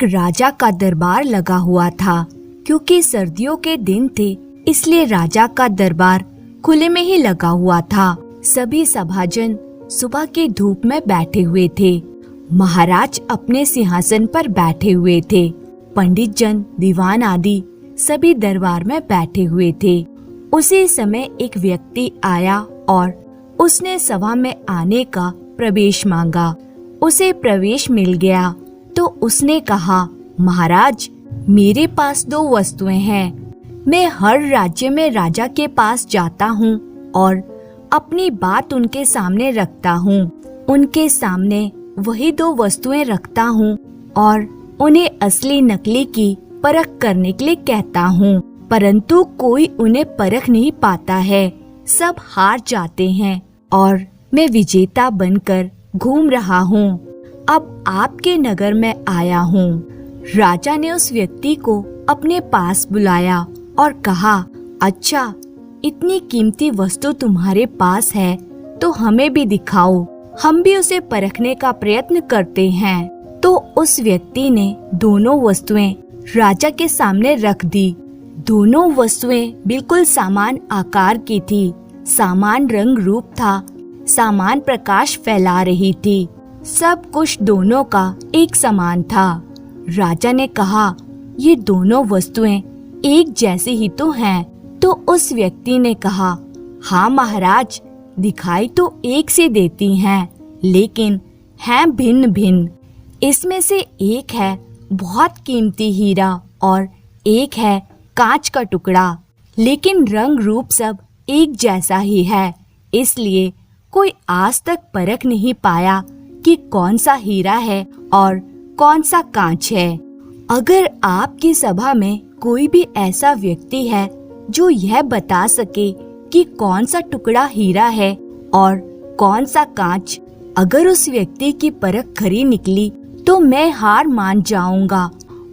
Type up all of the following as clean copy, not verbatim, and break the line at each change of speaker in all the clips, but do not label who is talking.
एक राजा का दरबार लगा हुआ था। क्योंकि सर्दियों के दिन थे, इसलिए राजा का दरबार खुले में ही लगा हुआ था। सभी सभाजन सुबह की धूप में बैठे हुए थे। महाराज अपने सिंहासन पर बैठे हुए थे। पंडित जन, दीवान आदि सभी दरबार में बैठे हुए थे। उसी समय एक व्यक्ति आया और उसने सभा में आने का प्रवेश मांगा। उसे प्रवेश मिल गया तो उसने कहा, महाराज, मेरे पास 2 वस्तुएं हैं। मैं हर राज्य में राजा के पास जाता हूँ और अपनी बात उनके सामने रखता हूँ। उनके सामने वही 2 वस्तुएं रखता हूँ और उन्हें असली नकली की परख करने के लिए कहता हूँ, परंतु कोई उन्हें परख नहीं पाता है। सब हार जाते हैं और मैं विजेता बनकर घूम रहा हूँ। अब आपके नगर में आया हूँ। राजा ने उस व्यक्ति को अपने पास बुलाया और कहा, अच्छा, इतनी कीमती वस्तु तुम्हारे पास है तो हमें भी दिखाओ, हम भी उसे परखने का प्रयत्न करते हैं। तो उस व्यक्ति ने दोनों वस्तुएं राजा के सामने रख दी। दोनों वस्तुएं बिल्कुल समान आकार की थी, समान रंग रूप था, समान प्रकाश फैला रही थी। सब कुछ दोनों का एक समान था। राजा ने कहा, ये दोनों वस्तुएं एक जैसी ही तो हैं। तो उस व्यक्ति ने कहा, हाँ महाराज, दिखाई तो एक सी देती हैं, लेकिन हैं भिन्न भिन्न। इसमें से एक है बहुत कीमती हीरा और एक है कांच का टुकड़ा, लेकिन रंग रूप सब एक जैसा ही है। इसलिए कोई आज तक परख नहीं पाया कि कौन सा हीरा है और कौन सा कांच है। अगर आपकी सभा में कोई भी ऐसा व्यक्ति है जो यह बता सके कि कौन सा टुकड़ा हीरा है और कौन सा कांच, अगर उस व्यक्ति की परख खरी निकली तो मैं हार मान जाऊंगा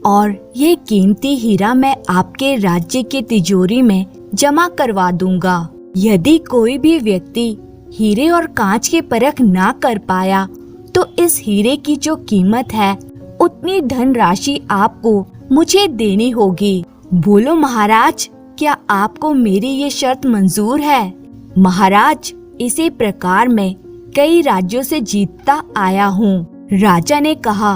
और ये कीमती हीरा मैं आपके राज्य की तिजोरी में जमा करवा दूंगा। यदि कोई भी व्यक्ति हीरे और कांच की परख ना कर पाया तो इस हीरे की जो कीमत है उतनी धनराशि आपको मुझे देनी होगी। बोलो महाराज, क्या आपको मेरी ये शर्त मंजूर है? महाराज, इसी प्रकार मैं कई राज्यों से जीतता आया हूँ। राजा ने कहा,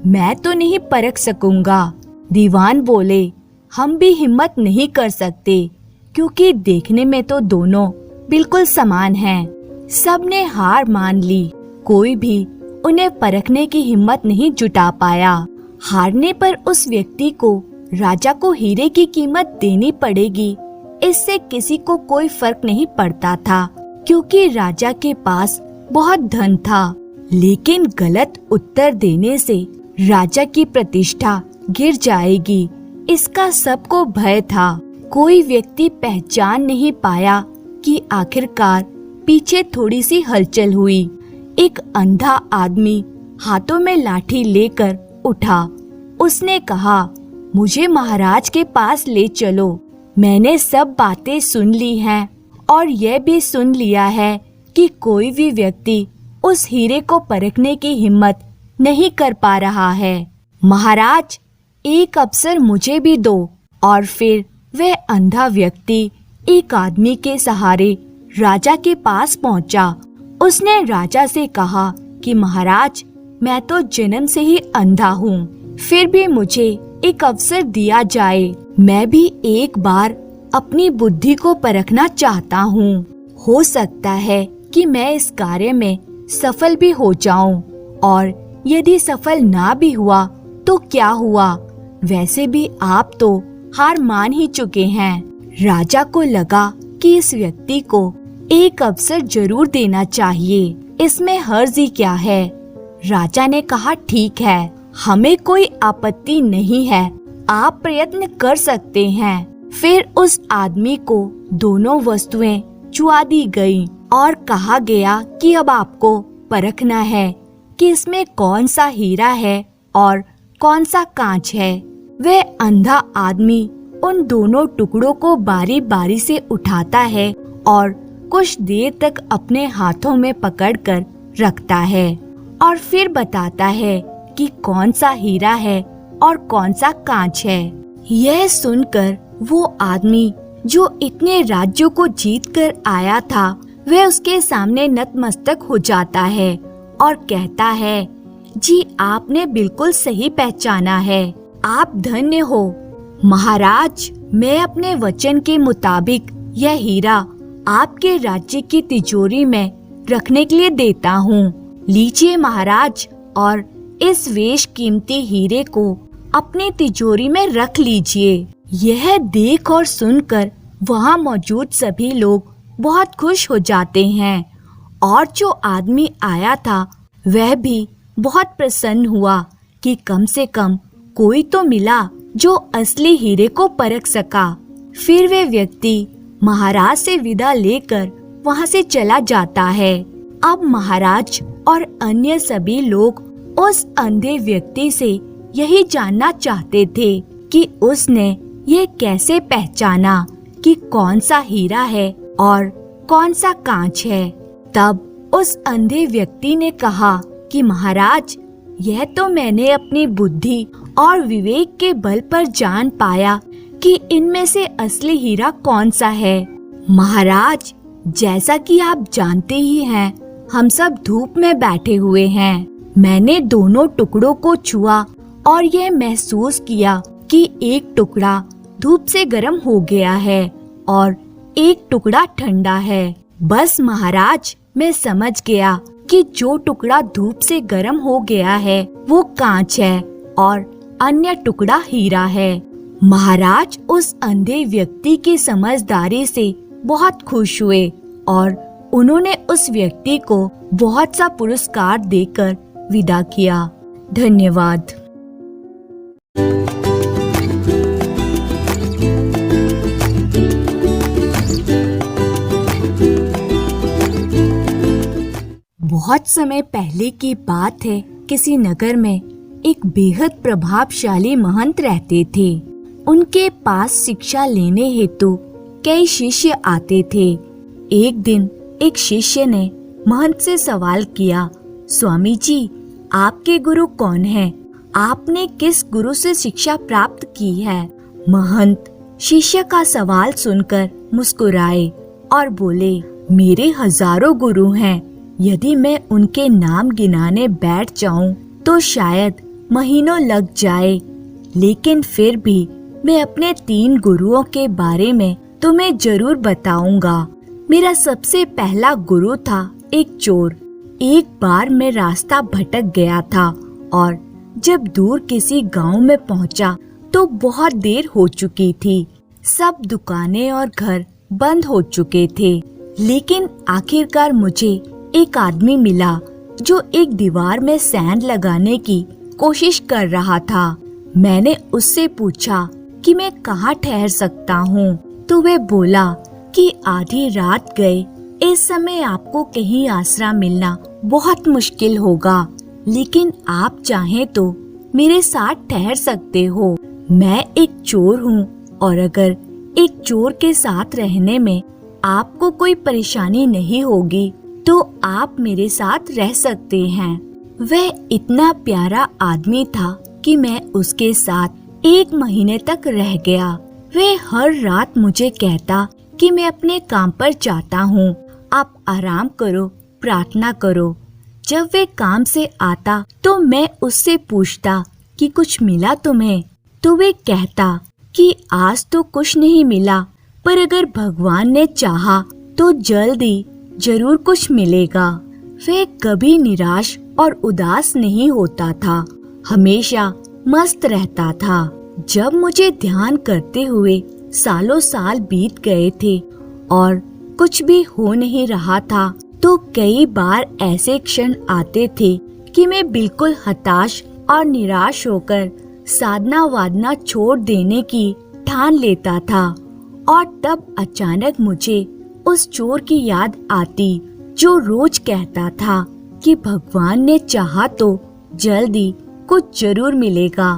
मैं तो नहीं परख सकूंगा। दीवान बोले, हम भी हिम्मत नहीं कर सकते, क्योंकि देखने में तो दोनों बिल्कुल समान हैं। सबने हार मान ली। कोई भी उन्हें परखने की हिम्मत नहीं जुटा पाया। हारने पर उस व्यक्ति को राजा को हीरे की कीमत देनी पड़ेगी, इससे किसी को कोई फर्क नहीं पड़ता था, क्योंकि राजा के पास बहुत धन था। लेकिन गलत उत्तर देने से राजा की प्रतिष्ठा गिर जाएगी, इसका सबको भय था। कोई व्यक्ति पहचान नहीं पाया कि आखिरकार पीछे थोड़ी सी हलचल हुई। एक अंधा आदमी हाथों में लाठी लेकर उठा। उसने कहा, मुझे महाराज के पास ले चलो। मैंने सब बातें सुन ली हैं और यह भी सुन लिया है कि कोई भी व्यक्ति उस हीरे को परखने की हिम्मत नहीं कर पा रहा है। महाराज, एक अवसर मुझे भी दो। और फिर वह अंधा व्यक्ति एक आदमी के सहारे राजा के पास पहुंचा। उसने राजा से कहा कि महाराज, मैं तो जन्म से ही अंधा हूँ, फिर भी मुझे एक अवसर दिया जाए। मैं भी एक बार अपनी बुद्धि को परखना चाहता हूँ। हो सकता है कि मैं इस कार्य में सफल भी हो जाऊं, और यदि सफल ना भी हुआ तो क्या हुआ, वैसे भी आप तो हार मान ही चुके हैं। राजा को लगा कि इस व्यक्ति को एक अवसर जरूर देना चाहिए, इसमें हर्ज ही क्या है। राजा ने कहा, ठीक है, हमें कोई आपत्ति नहीं है, आप प्रयत्न कर सकते हैं। फिर उस आदमी को दोनों वस्तुएं चुआ दी गयी और कहा गया कि अब आपको परखना है कि इसमें कौन सा हीरा है और कौन सा कांच है। वह अंधा आदमी उन दोनों टुकड़ों को बारी बारी से उठाता है और कुछ देर तक अपने हाथों में पकड़कर रखता है और फिर बताता है कि कौन सा हीरा है और कौन सा कांच है। यह सुनकर वो आदमी जो इतने राज्यों को जीत कर आया था, वह उसके सामने नतमस्तक हो जाता है और कहता है, जी आपने बिल्कुल सही पहचाना है, आप धन्य हो। महाराज, मैं अपने वचन के मुताबिक यह हीरा आपके राज्य की तिजोरी में रखने के लिए देता हूँ। लीजिए महाराज, और इस वेश कीमती हीरे को अपनी तिजोरी में रख लीजिए। यह देख और सुनकर वहाँ मौजूद सभी लोग बहुत खुश हो जाते हैं और जो आदमी आया था वह भी बहुत प्रसन्न हुआ कि कम से कम कोई तो मिला जो असली हीरे को परख सका। फिर वे व्यक्ति महाराज से विदा लेकर वहाँ से चला जाता है। अब महाराज और अन्य सभी लोग उस अंधे व्यक्ति से यही जानना चाहते थे कि उसने ये कैसे पहचाना कि कौन सा हीरा है और कौन सा कांच है। तब उस अंधे व्यक्ति ने कहा कि महाराज, यह तो मैंने अपनी बुद्धि और विवेक के बल पर जान पाया कि इनमें से असली हीरा कौन सा है। महाराज, जैसा कि आप जानते ही हैं, हम सब धूप में बैठे हुए हैं। मैंने दोनों टुकड़ों को छुआ और यह महसूस किया कि एक टुकड़ा धूप से गर्म हो गया है और एक टुकड़ा ठंडा है। बस महाराज, मैं समझ गया कि जो टुकड़ा धूप से गर्म हो गया है वो कांच है और अन्य टुकड़ा हीरा है। महाराज उस अंधे व्यक्ति की समझदारी से बहुत खुश हुए और उन्होंने उस व्यक्ति को बहुत सा पुरस्कार देकर विदा किया। धन्यवाद। बहुत समय पहले की बात है। किसी नगर में एक बेहद प्रभावशाली महंत रहते थे। उनके पास शिक्षा लेने हेतु कई शिष्य आते थे। एक दिन एक शिष्य ने महंत से सवाल किया, स्वामी जी, आपके गुरु कौन हैं? आपने किस गुरु से शिक्षा प्राप्त की है? महंत शिष्य का सवाल सुनकर मुस्कुराए और बोले, मेरे हजारों गुरु हैं। यदि मैं उनके नाम गिनाने बैठ जाऊं तो शायद महीनों लग जाए, लेकिन फिर भी मैं अपने 3 गुरुओं के बारे में तुम्हें जरूर बताऊंगा। मेरा सबसे पहला गुरु था एक चोर। एक बार मैं रास्ता भटक गया था और जब दूर किसी गांव में पहुंचा तो बहुत देर हो चुकी थी। सब दुकानें और घर बंद हो चुके थे, लेकिन आखिरकार मुझे एक आदमी मिला जो एक दीवार में सैंड लगाने की कोशिश कर रहा था। मैंने उससे पूछा कि मैं कहाँ ठहर सकता हूँ, तो वह बोला कि आधी रात गए, इस समय आपको कहीं आसरा मिलना बहुत मुश्किल होगा, लेकिन आप चाहें तो मेरे साथ ठहर सकते हो। मैं एक चोर हूँ और अगर एक चोर के साथ रहने में आपको कोई परेशानी नहीं होगी तो आप मेरे साथ रह सकते हैं। वह इतना प्यारा आदमी था कि मैं उसके साथ 1 महीने तक रह गया। वह हर रात मुझे कहता कि मैं अपने काम पर जाता हूँ, आप आराम करो, प्रार्थना करो। जब वे काम से आता तो मैं उससे पूछता कि कुछ मिला तुम्हें, तो वे कहता कि आज तो कुछ नहीं मिला, पर अगर भगवान ने चाहा तो जल्दी जरूर कुछ मिलेगा। वह कभी निराश और उदास नहीं होता था, हमेशा मस्त रहता था। जब मुझे ध्यान करते हुए सालों साल बीत गए थे और कुछ भी हो नहीं रहा था, तो कई बार ऐसे क्षण आते थे कि मैं बिल्कुल हताश और निराश होकर साधना वादना छोड़ देने की ठान लेता था। और तब अचानक मुझे उस चोर की याद आती जो रोज कहता था कि भगवान ने चाहा तो जल्दी कुछ जरूर मिलेगा।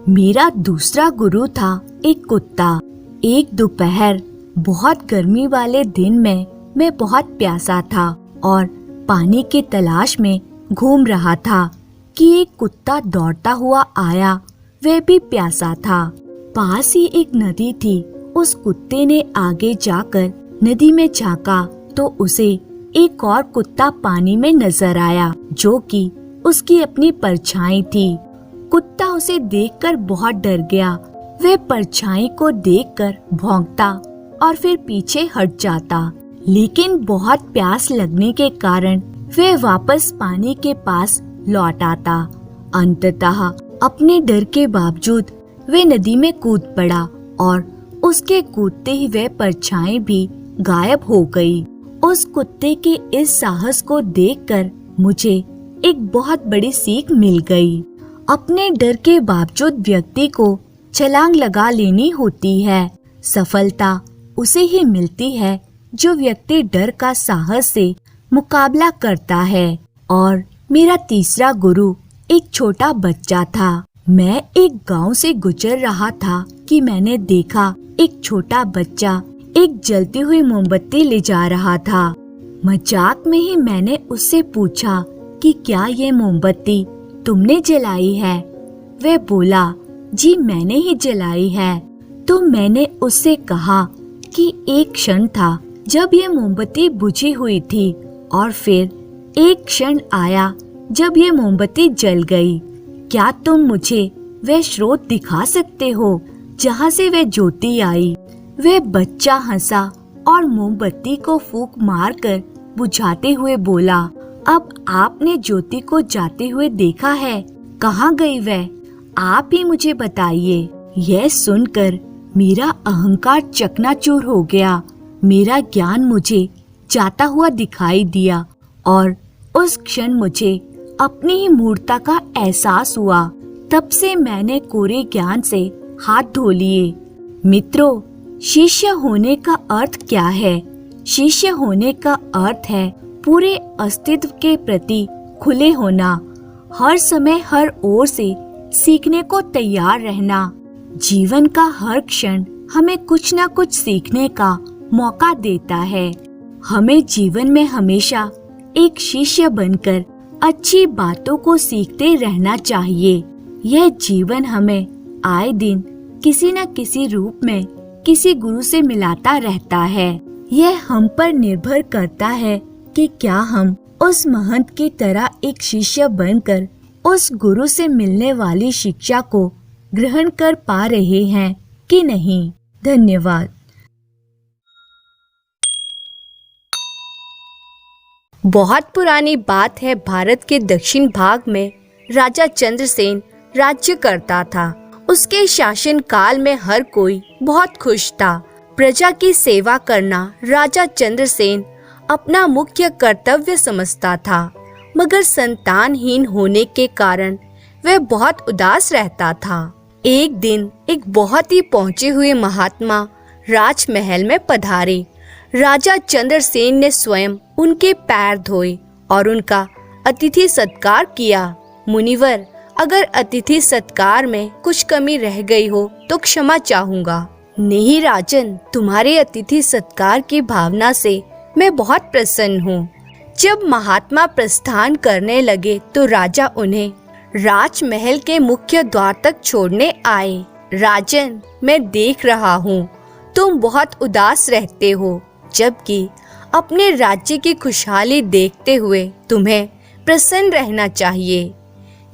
मेरा दूसरा गुरु था एक कुत्ता। एक दोपहर बहुत गर्मी वाले दिन में मैं बहुत प्यासा था और पानी की तलाश में घूम रहा था कि एक कुत्ता दौड़ता हुआ आया। वह भी प्यासा था। पास ही एक नदी थी। उस कुत्ते ने आगे जाकर नदी में झांका तो उसे एक और कुत्ता पानी में नजर आया, जो कि उसकी अपनी परछाई थी। कुत्ता उसे देखकर बहुत डर गया। वह परछाई को देखकर भौंकता और फिर पीछे हट जाता, लेकिन बहुत प्यास लगने के कारण वह वापस पानी के पास लौट आता। अंततः अपने डर के बावजूद वह नदी में कूद पड़ा और उसके कूदते ही वह परछाई भी गायब हो गई। उस कुत्ते के इस साहस को देखकर मुझे एक बहुत बड़ी सीख मिल गई। अपने डर के बावजूद व्यक्ति को छलांग लगा लेनी होती है। सफलता उसे ही मिलती है जो व्यक्ति डर का साहस से मुकाबला करता है। और मेरा तीसरा गुरु एक छोटा बच्चा था। मैं एक गांव से गुजर रहा था कि मैंने देखा एक छोटा बच्चा एक जलती हुई मोमबत्ती ले जा रहा था। मजाक में ही मैंने उससे पूछा कि क्या ये मोमबत्ती तुमने जलाई है? वह बोला, जी मैंने ही जलाई है। तो मैंने उससे कहा कि एक क्षण था जब ये मोमबत्ती बुझी हुई थी और फिर एक क्षण आया जब ये मोमबत्ती जल गई। क्या तुम मुझे वह स्रोत दिखा सकते हो जहाँ से वह ज्योति आई? वह बच्चा हंसा और मोमबत्ती को फूंक मारकर बुझाते हुए बोला, अब आपने ज्योति को जाते हुए देखा है, कहाँ गई वह? आप ही मुझे बताइए। यह सुनकर मेरा अहंकार चकनाचूर हो गया। मेरा ज्ञान मुझे जाता हुआ दिखाई दिया और उस क्षण मुझे अपनी ही मूर्खता का एहसास हुआ। तब से मैंने कोरे ज्ञान से हाथ धो लिए। मित्रों, शिष्य होने का अर्थ क्या है? शिष्य होने का अर्थ है पूरे अस्तित्व के प्रति खुले होना, हर समय हर ओर से सीखने को तैयार रहना। जीवन का हर क्षण हमें कुछ न कुछ सीखने का मौका देता है। हमें जीवन में हमेशा एक शिष्य बनकर अच्छी बातों को सीखते रहना चाहिए। यह जीवन हमें आए दिन किसी न किसी रूप में किसी गुरु से मिलाता रहता है। यह हम पर निर्भर करता है कि क्या हम उस महंत की तरह एक शिष्य बनकर उस गुरु से मिलने वाली शिक्षा को ग्रहण कर पा रहे हैं कि नहीं। धन्यवाद।
बहुत पुरानी बात है, भारत के दक्षिण भाग में राजा चंद्रसेन राज्य करता था। उसके शासन काल में हर कोई बहुत खुश था। प्रजा की सेवा करना राजा चंद्रसेन अपना मुख्य कर्तव्य समझता था, मगर संतानहीन होने के कारण वह बहुत उदास रहता था। एक दिन एक बहुत ही पहुंचे हुए महात्मा राजमहल में पधारे। राजा चंद्रसेन ने स्वयं उनके पैर धोए और उनका अतिथि सत्कार किया। मुनिवर, अगर अतिथि सत्कार में कुछ कमी रह गई हो तो क्षमा चाहूँगा। नहीं राजन, तुम्हारे अतिथि सत्कार की भावना से मैं बहुत प्रसन्न हूँ। जब महात्मा प्रस्थान करने लगे तो राजा उन्हें राजमहल के मुख्य द्वार तक छोड़ने आए। राजन, मैं देख रहा हूँ तुम बहुत उदास रहते हो, जबकि अपने राज्य की खुशहाली देखते हुए तुम्हें प्रसन्न रहना चाहिए।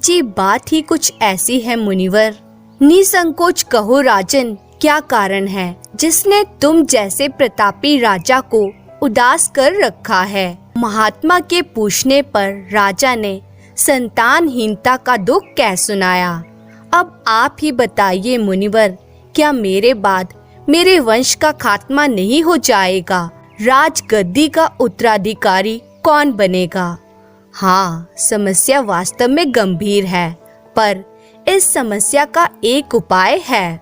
जी, बात ही कुछ ऐसी है मुनिवर। निसंकोच कहो राजन, क्या कारण है जिसने तुम जैसे प्रतापी राजा को उदास कर रखा है? महात्मा के पूछने पर राजा ने संतानहीनता का दुख कह सुनाया। अब आप ही बताइए मुनिवर, क्या मेरे बाद मेरे वंश का खात्मा नहीं हो जाएगा? राजगद्दी का उत्तराधिकारी कौन बनेगा? हाँ, समस्या वास्तव में गंभीर है, पर इस समस्या का एक उपाय है।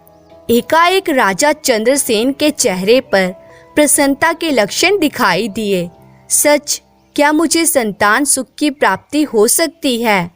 एकाएक राजा चंद्रसेन के चेहरे पर प्रसन्नता के लक्षण दिखाई दिए। सच, क्या मुझे संतान सुख की प्राप्ति हो सकती है?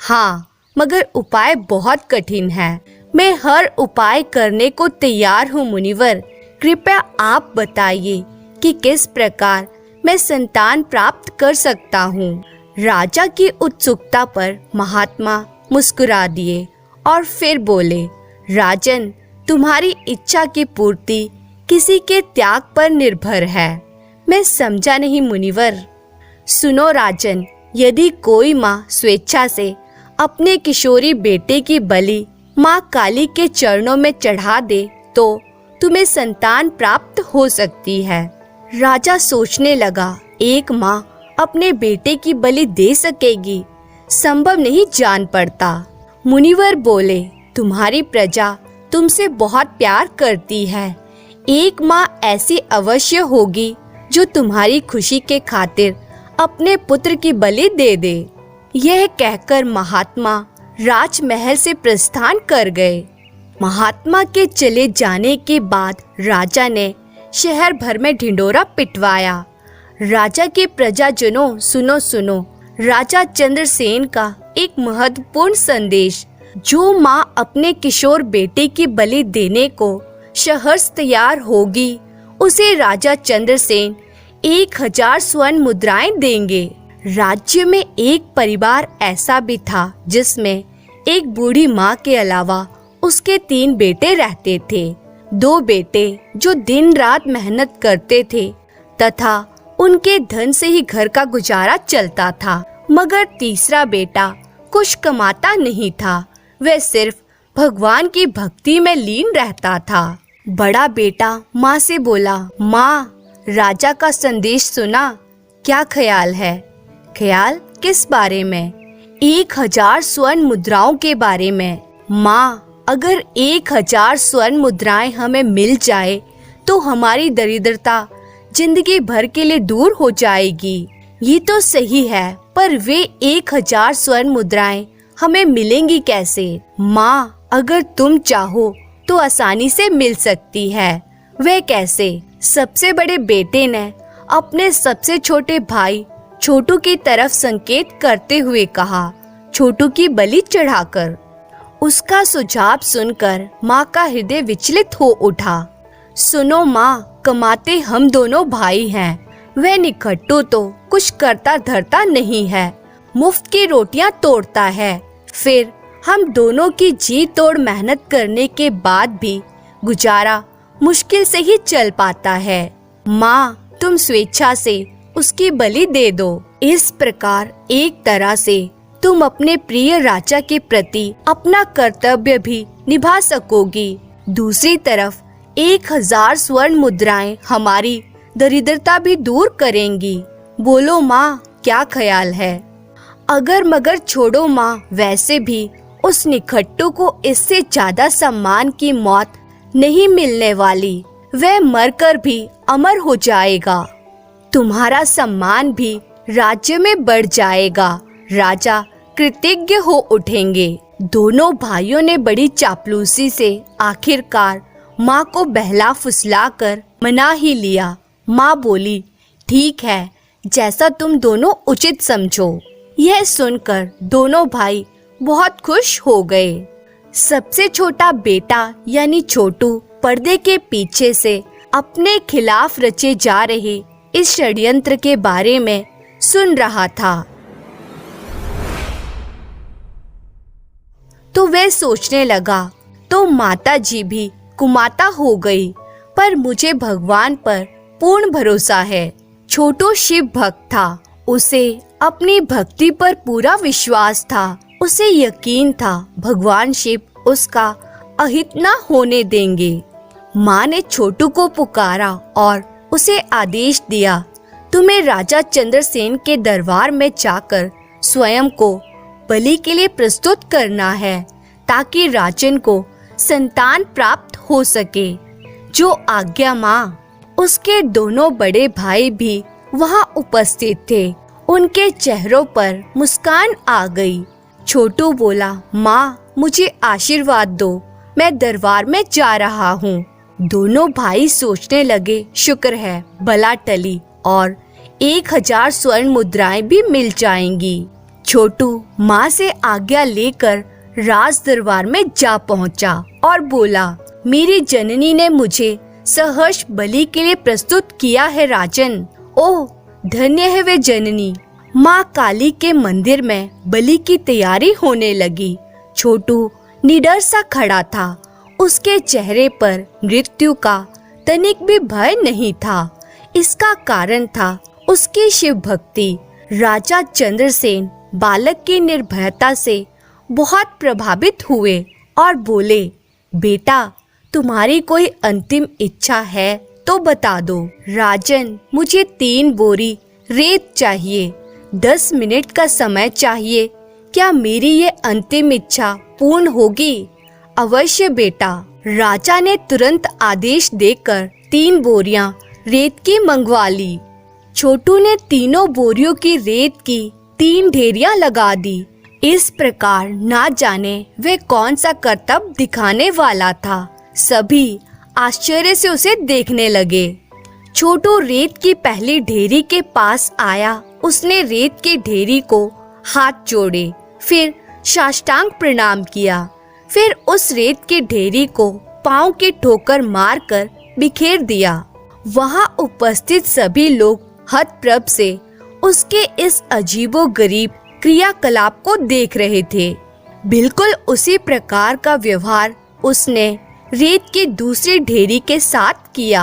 हाँ, मगर उपाय बहुत कठिन है। मैं हर उपाय करने को तैयार हूँ मुनिवर। कृपया आप बताइए कि किस प्रकार मैं संतान प्राप्त कर सकता हूँ। राजा की उत्सुकता पर महात्मा मुस्कुरा दिए और फिर बोले, राजन, तुम्हारी इच्छा की पूर्ति किसी के त्याग पर निर्भर है। मैं समझा नहीं मुनिवर। सुनो राजन, यदि कोई माँ स्वेच्छा से अपने किशोरी बेटे की बलि माँ काली के चरणों में चढ़ा दे तो तुम्हें संतान प्राप्त हो सकती है। राजा सोचने लगा, एक माँ अपने बेटे की बलि दे सकेगी? संभव नहीं जान पड़ता। मुनिवर बोले, तुम्हारी प्रजा तुमसे बहुत प्यार करती है। एक माँ ऐसी अवश्य होगी जो तुम्हारी खुशी के खातिर अपने पुत्र की बलि दे दे। यह कहकर महात्मा राजमहल से प्रस्थान कर गए। महात्मा के चले जाने के बाद राजा ने शहर भर में ढिंढोरा पिटवाया। राजा के प्रजाजनों, सुनो सुनो, राजा चंद्रसेन का एक महत्वपूर्ण संदेश। जो माँ अपने किशोर बेटे की बलि देने को सहर्ष तैयार होगी, उसे राजा चंद्रसेन 1000 स्वर्ण मुद्राएं देंगे। राज्य में एक परिवार ऐसा भी था जिसमें एक बूढ़ी माँ के अलावा उसके 3 बेटे रहते थे। 2 बेटे जो दिन रात मेहनत करते थे तथा उनके धन से ही घर का गुजारा चलता था, मगर तीसरा बेटा कुछ कमाता नहीं था। वह सिर्फ भगवान की भक्ति में लीन रहता था। बड़ा बेटा माँ से बोला, माँ, राजा का संदेश सुना, क्या ख्याल है? ख्याल किस बारे में? 1000 स्वर्ण मुद्राओं के बारे में। माँ, अगर 1000 स्वर्ण मुद्राएं हमें मिल जाए तो हमारी दरिद्रता जिंदगी भर के लिए दूर हो जाएगी। ये तो सही है, पर वे 1000 स्वर्ण मुद्राएं हमें मिलेंगी कैसे? माँ, अगर तुम चाहो तो आसानी से मिल सकती है। वह कैसे? सबसे बड़े बेटे ने अपने सबसे छोटे भाई छोटू की तरफ संकेत करते हुए कहा, छोटू की बलि चढ़ाकर। उसका सुझाव सुनकर माँ का हृदय विचलित हो उठा। सुनो माँ, कमाते हम दोनों भाई हैं। वह निखट्टू तो कुछ करता धरता नहीं है, मुफ्त की रोटियां तोड़ता है। फिर हम दोनों की जी तोड़ मेहनत करने के बाद भी गुजारा मुश्किल से ही चल पाता है। माँ, तुम स्वेच्छा से उसकी बलि दे दो। इस प्रकार एक तरह से तुम अपने प्रिय राजा के प्रति अपना कर्तव्य भी निभा सकोगी। दूसरी तरफ 1000 स्वर्ण मुद्राएं हमारी दरिद्रता भी दूर करेंगी। बोलो माँ, क्या ख्याल है? अगर मगर छोड़ो माँ, वैसे भी उस निखट्टू को इससे ज्यादा सम्मान की मौत नहीं मिलने वाली। वह मरकर भी अमर हो जाएगा। तुम्हारा सम्मान भी राज्य में बढ़ जाएगा। राजा कृतज्ञ हो उठेंगे। दोनों भाइयों ने बड़ी चापलूसी से आखिरकार माँ को बहला फुसला कर मना ही लिया। माँ बोली, ठीक है, जैसा तुम दोनों उचित समझो। यह सुनकर दोनों भाई बहुत खुश हो गए। सबसे छोटा बेटा यानी छोटू पर्दे के पीछे से अपने खिलाफ रचे जा रहे इस षड्यंत्र के बारे में सुन रहा था। तो वह सोचने लगा, तो माता जी भी कुमाता हो गई, पर मुझे भगवान पर पूर्ण भरोसा है। छोटू शिव भक्त था। उसे अपनी भक्ति पर पूरा विश्वास था। उसे यकीन था भगवान शिव उसका अहित न होने देंगे। माँ ने छोटू को पुकारा और उसे आदेश दिया, तुम्हें राजा चंद्रसेन के दरबार में जाकर स्वयं को बलि के लिए प्रस्तुत करना है, ताकि राजन को संतान प्राप्त हो सके। जो आज्ञा माँ। उसके दोनों बड़े भाई भी वहाँ उपस्थित थे। उनके चेहरों पर मुस्कान आ गई। छोटू बोला, माँ, मुझे आशीर्वाद दो, मैं दरबार में जा रहा हूँ। दोनों भाई सोचने लगे, शुक्र है बला टली और 1000 स्वर्ण मुद्राएं भी मिल जाएंगी। छोटू माँ से आज्ञा लेकर राज दरबार में जा पहुँचा और बोला, मेरी जननी ने मुझे सहर्ष बलि के लिए प्रस्तुत किया है राजन। ओह, धन्य है वे जननी। माँ काली के मंदिर में बलि की तैयारी होने लगी। छोटू निडर सा खड़ा था। उसके चेहरे पर मृत्यु का तनिक भी भय नहीं था। इसका कारण था उसकी शिव भक्ति। राजा चंद्रसेन बालक की निर्भयता से बहुत प्रभावित हुए और बोले, बेटा, तुम्हारी कोई अंतिम इच्छा है तो बता दो। राजन, मुझे 3 बोरी रेत चाहिए, 10 मिनट का समय चाहिए। क्या मेरी ये अंतिम इच्छा पूर्ण होगी? अवश्य बेटा। राजा ने तुरंत आदेश देकर 3 बोरियां रेत की मंगवा ली। छोटू ने तीनों बोरियों की रेत की 3 ढेरियां लगा दी। इस प्रकार ना जाने वे कौन सा करतब दिखाने वाला था। सभी आश्चर्य से उसे देखने लगे। छोटू रेत की पहली ढेरी के पास आया। उसने रेत की ढेरी को हाथ जोड़े, फिर साष्टांग प्रणाम किया। फिर उस रेत की ढेरी को पांव की ठोकर मारकर बिखेर दिया। वहां उपस्थित सभी लोग हतप्रभ से उसके इस अजीबोगरीब क्रियाकलाप को देख रहे थे। बिल्कुल उसी प्रकार का व्यवहार उसने रेत की दूसरी ढेरी के साथ किया।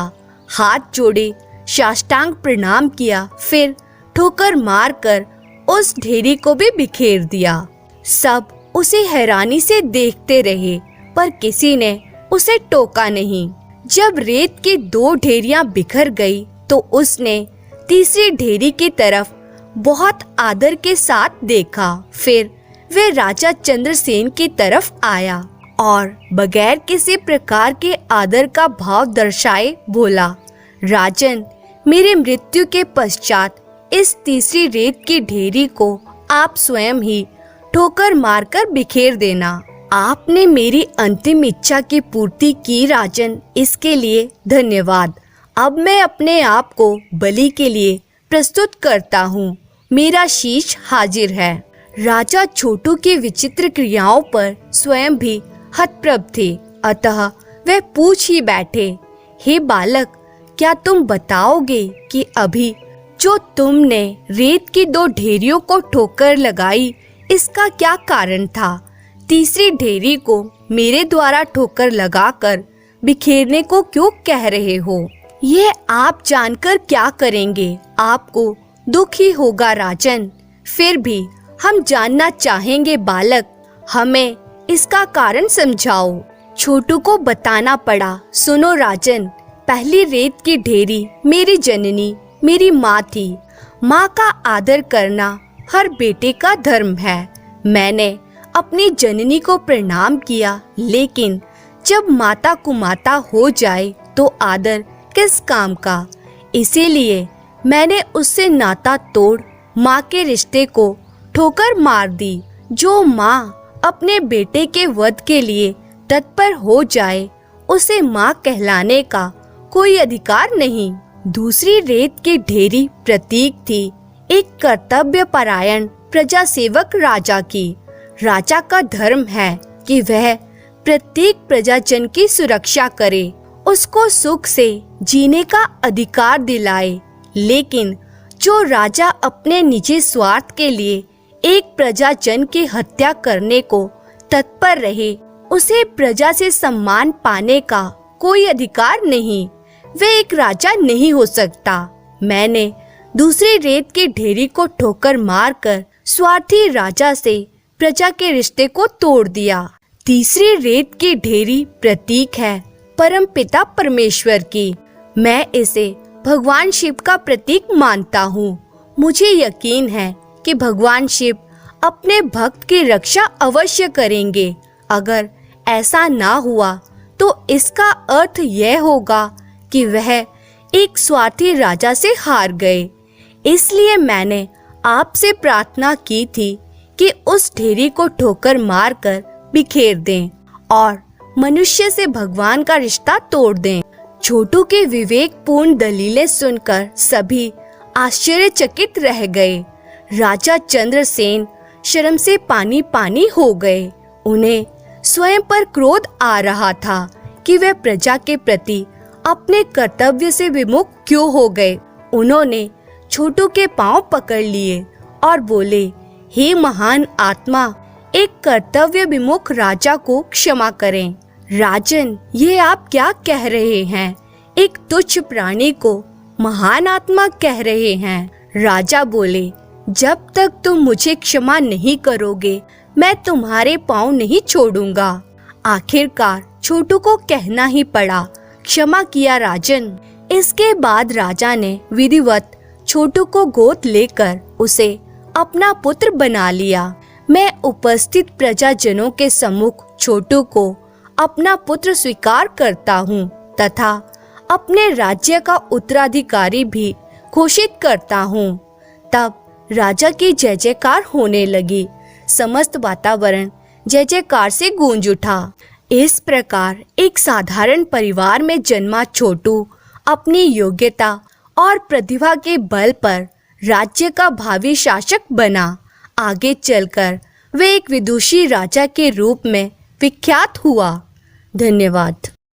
हाथ जोड़े, साष्टांग प्रणाम किया, फिर ठोकर मारकर उस ढेरी को भी बिखेर दिया। सब उसे हैरानी से देखते रहे, पर किसी ने उसे टोका नहीं। जब रेत की 2 ढेरियां बिखर गई, तो उसने तीसरी ढेरी की तरफ बहुत आदर के साथ देखा। फिर वे राजा चंद्रसेन की तरफ आया और बगैर किसी प्रकार के आदर का भाव दर्शाए बोला, राजन, मेरे मृत्यु के पश्चात इस तीसरी रेत की ढेरी को आप स्वयं ही ठोकर मारकर बिखेर देना। आपने मेरी अंतिम इच्छा की पूर्ति की राजन, इसके लिए धन्यवाद। अब मैं अपने आप को बलि के लिए प्रस्तुत करता हूँ। मेरा शीश हाजिर है। राजा छोटू की विचित्र क्रियाओं पर स्वयं भी हतप्रभ थे, अतः वे पूछ ही बैठे, हे बालक, क्या तुम बताओगे कि अभी जो तुमने रेत की 2 ढेरियों को ठोकर लगाई, इसका क्या कारण था? तीसरी ढेरी को मेरे द्वारा ठोकर लगाकर बिखेरने को क्यों कह रहे हो? ये आप जानकर क्या करेंगे? आपको दुख ही होगा राजन। फिर भी हम जानना चाहेंगे बालक, हमें इसका कारण समझाओ। छोटू को बताना पड़ा, सुनो राजन, पहली रेत की ढेरी मेरी जननी, मेरी माँ थी। माँ का आदर करना हर बेटे का धर्म है। मैंने अपनी जननी को प्रणाम किया, लेकिन जब माता कुमाता हो जाए तो आदर किस काम का? इसीलिए मैंने उससे नाता तोड़ माँ के रिश्ते को ठोकर मार दी। जो माँ अपने बेटे के वध के लिए तत्पर हो जाए, उसे माँ कहलाने का कोई अधिकार नहीं। दूसरी रेत की ढेरी प्रतीक थी एक कर्तव्य परायण प्रजा सेवक राजा की। राजा का धर्म है कि वह प्रत्येक प्रजाजन की सुरक्षा करे, उसको सुख से जीने का अधिकार दिलाए। लेकिन जो राजा अपने निजी स्वार्थ के लिए एक प्रजाजन की हत्या करने को तत्पर रहे, उसे प्रजा से सम्मान पाने का कोई अधिकार नहीं। वे एक राजा नहीं हो सकता। मैंने दूसरी रेत की ढेरी को ठोकर मारकर स्वार्थी राजा से प्रजा के रिश्ते को तोड़ दिया। तीसरी रेत की ढेरी प्रतीक है परम पिता परमेश्वर की। मैं इसे भगवान शिव का प्रतीक मानता हूँ। मुझे यकीन है कि भगवान शिव अपने भक्त की रक्षा अवश्य करेंगे। अगर ऐसा ना हुआ तो इसका अर्थ यह होगा कि वह एक स्वार्थी राजा से हार गए। इसलिए मैंने आपसे प्रार्थना की थी कि उस ढेरी को ठोकर मारकर बिखेर दें और मनुष्य से भगवान का रिश्ता तोड़ दें। छोटू के विवेकपूर्ण दलीलें सुनकर सभी आश्चर्यचकित रह गए। राजा चंद्रसेन शर्म से पानी पानी हो गए। उन्हें स्वयं पर क्रोध आ रहा था कि वे प्रजा के प्रति अपने कर्तव्य से विमुख क्यों हो गए। उन्होंने छोटू के पांव पकड़ लिए और बोले, हे महान आत्मा, एक कर्तव्य विमुख राजा को क्षमा करें। राजन, ये आप क्या कह रहे हैं? एक तुच्छ प्राणी को महान आत्मा कह रहे हैं। राजा बोले, जब तक तुम मुझे क्षमा नहीं करोगे मैं तुम्हारे पाँव नहीं छोड़ूंगा। आखिरकार छोटू को कहना ही पड़ा, क्षमा किया राजन। इसके बाद राजा ने विधिवत छोटू को गोद लेकर उसे अपना पुत्र बना लिया। मैं उपस्थित प्रजाजनों के सम्मुख छोटू को अपना पुत्र स्वीकार करता हूँ तथा अपने राज्य का उत्तराधिकारी भी घोषित करता हूँ। तब राजा की जय जयकार होने लगी। समस्त वातावरण जय जयकार से गूंज उठा। इस प्रकार एक साधारण परिवार में जन्मा छोटू अपनी योग्यता और प्रतिभा के बल पर राज्य का भावी शासक बना। आगे चलकर वे एक विदुषी राजा के रूप में विख्यात हुआ। धन्यवाद।